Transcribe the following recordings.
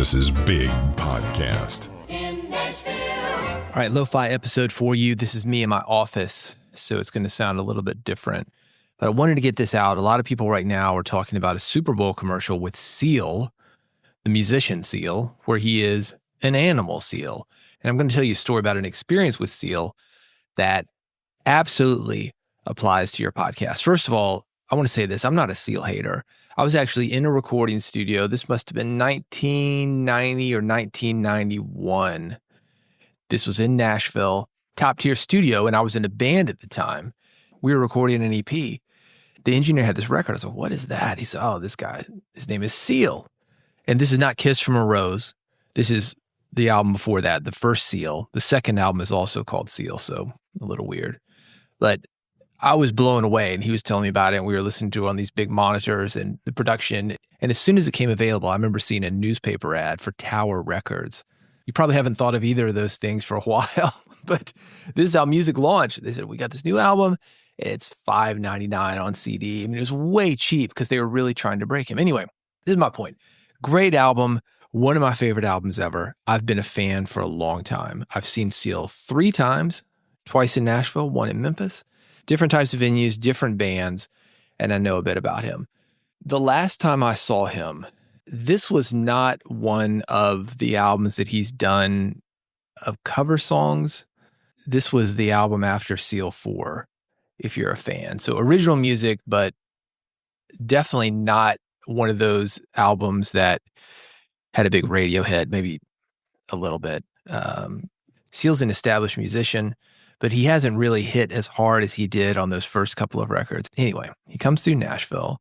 This is Big Podcast. All right, lo-fi episode for you. This is me in my office, so it's going to sound a little bit different. But I wanted to get this out. A lot of people right now are talking about a Super Bowl commercial with Seal, the musician Seal, where he is an animal seal. And I'm going to tell you a story about an experience with Seal that absolutely applies to your podcast. First of all, I want to say this. I'm not a Seal hater. I was actually in a recording studio. This must have been 1990 or 1991. This was in Nashville, top tier studio, and I was in a band at the time. We were recording an EP. The engineer had this record. I was like, what is that? He said, oh, this guy, his name is Seal. And this is not Kiss from a Rose. This is the album before that, the first Seal. The second album is also called Seal, so a little weird. But I was blown away, and he was telling me about it, and we were listening to it on these big monitors and the production. And as soon as it came available, I remember seeing a newspaper ad for Tower Records. You probably haven't thought of either of those things for a while, but this is how music launched. They said, we got this new album. It's $5.99 on CD. I mean, it was way cheap because they were really trying to break him. Anyway, this is my point. Great album. One of my favorite albums ever. I've been a fan for a long time. I've seen Seal 3 times, twice in Nashville, one in Memphis. Different types of venues, different bands, and I know a bit about him. The last time I saw him, this was not one of the albums that he's done of cover songs. This was the album after Seal 4, if you're a fan. So original music, but definitely not one of those albums that had a big radio hit, maybe a little bit. Seal's an established musician, but he hasn't really hit as hard as he did on those first couple of records. Anyway, he comes through Nashville.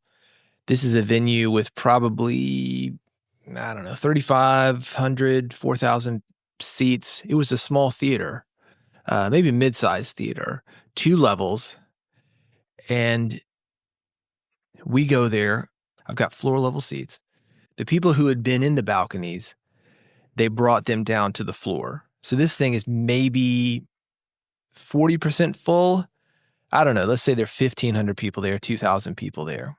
This is a venue with probably, 3,500, 4,000 seats. It was a small theater, maybe a mid-sized theater, 2 levels. And we go there. I've got floor level seats. The people who had been in the balconies, they brought them down to the floor. So this thing is maybe 40% full. I don't know. Let's say there are 1,500 people there, 2,000 people there.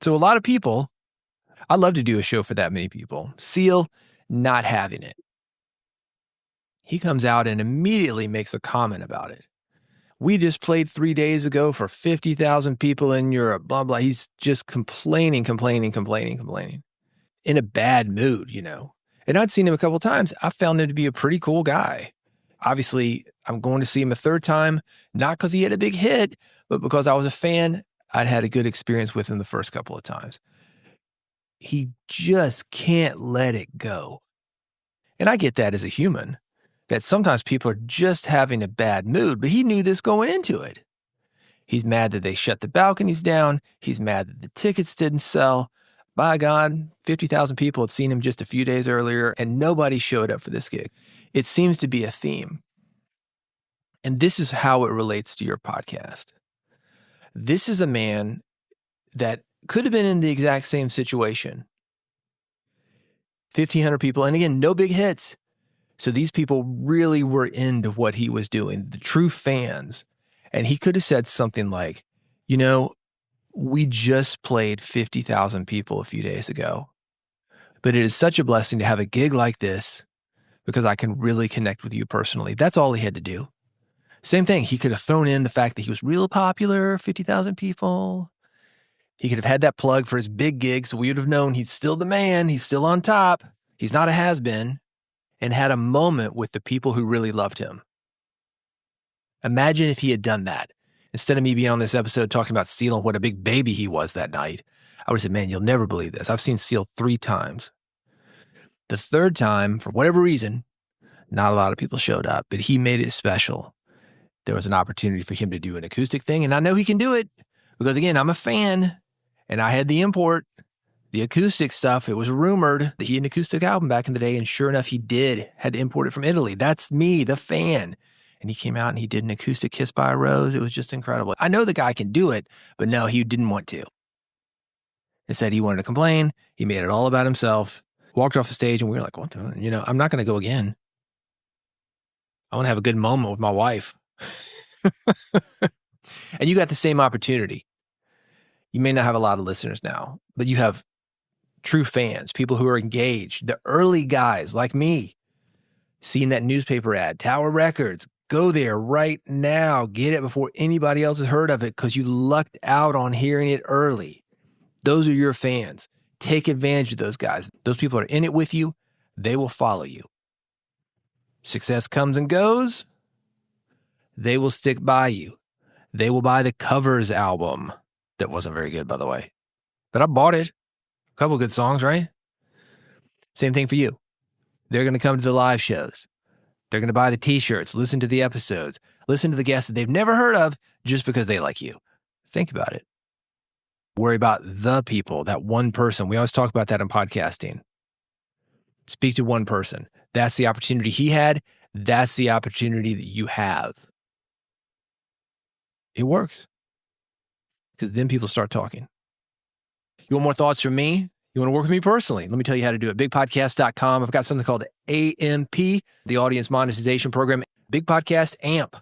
So a lot of people. I'd love to do a show for that many people. Seal, not having it. He comes out and immediately makes a comment about it. We just played 3 days ago for 50,000 people in Europe, blah, blah. He's just complaining. In a bad mood, you know. And I'd seen him a couple of times. I found him to be a pretty cool guy. Obviously, I'm going to see him a third time, not because he had a big hit, but because I was a fan. I'd had a good experience with him the first couple of times. He just can't let it go. And I get that as a human, that sometimes people are just having a bad mood, but he knew this going into it. He's mad that they shut the balconies down. He's mad that the tickets didn't sell. By God, 50,000 people had seen him just a few days earlier, and nobody showed up for this gig. It seems to be a theme. And this is how it relates to your podcast. This is a man that could have been in the exact same situation. 1,500 people, and again, no big hits. So these people really were into what he was doing, the true fans. And he could have said something like, you know, we just played 50,000 people a few days ago, but it is such a blessing to have a gig like this because I can really connect with you personally. That's all he had to do. Same thing. He could have thrown in the fact that he was real popular, 50,000 people. He could have had that plug for his big gig, so we would have known he's still the man. He's still on top. He's not a has-been, and had a moment with the people who really loved him. Imagine if he had done that. Instead of me being on this episode talking about Seal and what a big baby he was that night, I would have said, man, you'll never believe this. I've seen Seal 3 times. The third time, for whatever reason, not a lot of people showed up, but he made it special. There was an opportunity for him to do an acoustic thing, and I know he can do it because, again, I'm a fan, and I had the import, the acoustic stuff. It was rumored that he had an acoustic album back in the day, and sure enough, he had to import it from Italy. That's me, the fan. And he came out and he did an acoustic Kiss by a Rose. It was just incredible. I know the guy can do it, but no, he didn't want to. Instead, he wanted to complain. He made it all about himself, walked off the stage, and we were like, what the, I'm not going to go again. I want to have a good moment with my wife. And you got the same opportunity. You may not have a lot of listeners now, but you have true fans, people who are engaged, the early guys like me, seeing that newspaper ad, Tower Records, go there right now. Get it before anybody else has heard of it because you lucked out on hearing it early. Those are your fans. Take advantage of those guys. Those people are in it with you. They will follow you. Success comes and goes. They will stick by you. They will buy the Covers album. That wasn't very good, by the way. But I bought it. A couple good songs, right? Same thing for you. They're going to come to the live shows. They're going to buy the t-shirts, listen to the episodes, listen to the guests that they've never heard of just because they like you. Think about it. Worry about the people, that one person. We always talk about that in podcasting. Speak to one person. That's the opportunity he had. That's the opportunity that you have. It works. Because then people start talking. You want more thoughts from me? You want to work with me personally? Let me tell you how to do it. BigPodcast.com. I've got something called AMP, the Audience Monetization Program. Big Podcast AMP.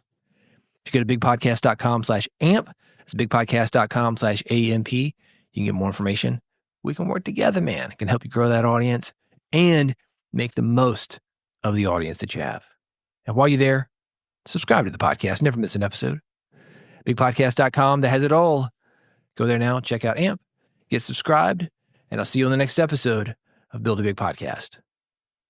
If you go to bigpodcast.com/AMP, it's bigpodcast.com/AMP. You can get more information. We can work together, man. It can help you grow that audience and make the most of the audience that you have. And while you're there, subscribe to the podcast. Never miss an episode. Bigpodcast.com, that has it all. Go there now, check out AMP, get subscribed, and I'll see you on the next episode of Build a Big Podcast.